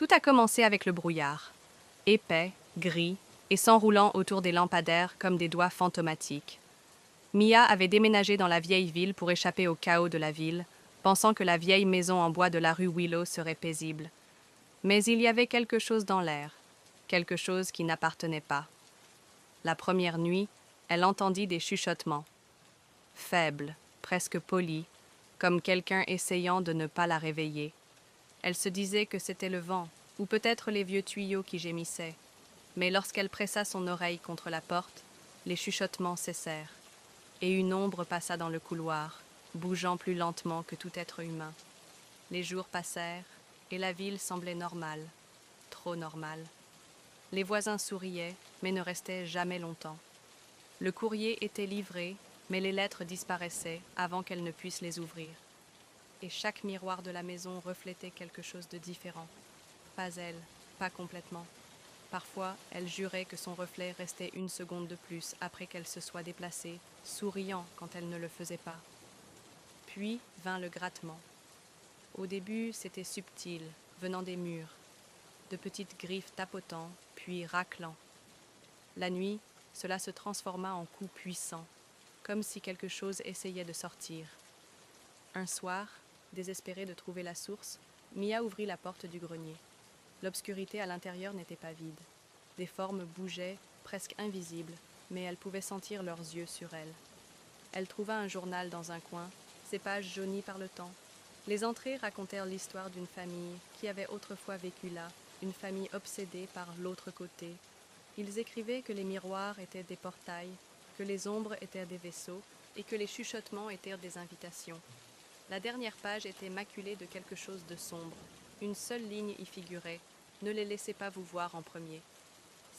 Tout a commencé avec le brouillard. Épais, gris et s'enroulant autour des lampadaires comme des doigts fantomatiques. Mia avait déménagé dans la vieille ville pour échapper au chaos de la ville, pensant que la vieille maison en bois de la rue Willow serait paisible. Mais il y avait quelque chose dans l'air, quelque chose qui n'appartenait pas. La première nuit, elle entendit des chuchotements. Faibles, presque polis, comme quelqu'un essayant de ne pas la réveiller. Elle se disait que c'était le vent, ou peut-être les vieux tuyaux qui gémissaient. Mais lorsqu'elle pressa son oreille contre la porte, les chuchotements cessèrent, et une ombre passa dans le couloir, bougeant plus lentement que tout être humain. Les jours passèrent, et la ville semblait normale, trop normale. Les voisins souriaient, mais ne restaient jamais longtemps. Le courrier était livré, mais les lettres disparaissaient avant qu'elle ne puisse les ouvrir. Et chaque miroir de la maison reflétait quelque chose de différent. Pas elle, pas complètement. Parfois, elle jurait que son reflet restait une seconde de plus après qu'elle se soit déplacée, souriant quand elle ne le faisait pas. Puis vint le grattement. Au début, c'était subtil, venant des murs, de petites griffes tapotant, puis raclant. La nuit, cela se transforma en coups puissants, comme si quelque chose essayait de sortir. Un soir, désespérée de trouver la source, Mia ouvrit la porte du grenier. L'obscurité à l'intérieur n'était pas vide. Des formes bougeaient, presque invisibles, mais elle pouvait sentir leurs yeux sur elle. Elle trouva un journal dans un coin, ses pages jaunies par le temps. Les entrées racontèrent l'histoire d'une famille qui avait autrefois vécu là, une famille obsédée par l'autre côté. Ils écrivaient que les miroirs étaient des portails, que les ombres étaient des vaisseaux et que les chuchotements étaient des invitations. La dernière page était maculée de quelque chose de sombre. Une seule ligne y figurait. Ne les laissez pas vous voir en premier.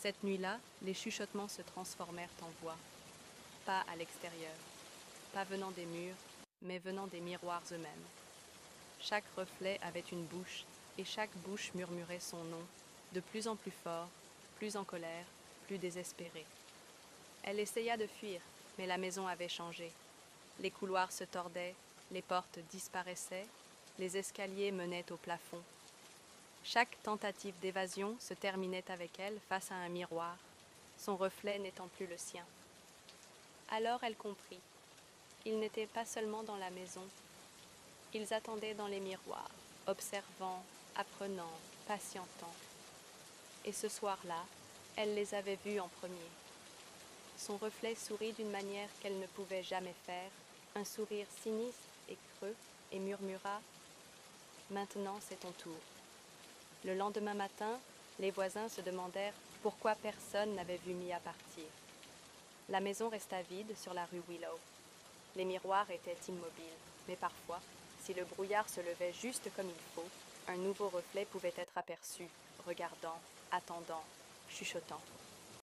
Cette nuit-là, les chuchotements se transformèrent en voix. Pas à l'extérieur, pas venant des murs, mais venant des miroirs eux-mêmes. Chaque reflet avait une bouche, et chaque bouche murmurait son nom, de plus en plus fort, plus en colère, plus désespérée. Elle essaya de fuir, mais la maison avait changé. Les couloirs se tordaient, les portes disparaissaient, les escaliers menaient au plafond. Chaque tentative d'évasion se terminait avec elle face à un miroir, son reflet n'étant plus le sien. Alors elle comprit. Ils n'étaient pas seulement dans la maison. Ils attendaient dans les miroirs, observant, apprenant, patientant. Et ce soir-là, elle les avait vus en premier. Son reflet sourit d'une manière qu'elle ne pouvait jamais faire, un sourire sinistre et creux, et murmura « Maintenant c'est ton tour ». Le lendemain matin, les voisins se demandèrent pourquoi personne n'avait vu Mia partir. La maison resta vide sur la rue Willow. Les miroirs étaient immobiles, mais parfois, si le brouillard se levait juste comme il faut, un nouveau reflet pouvait être aperçu, regardant, attendant, chuchotant.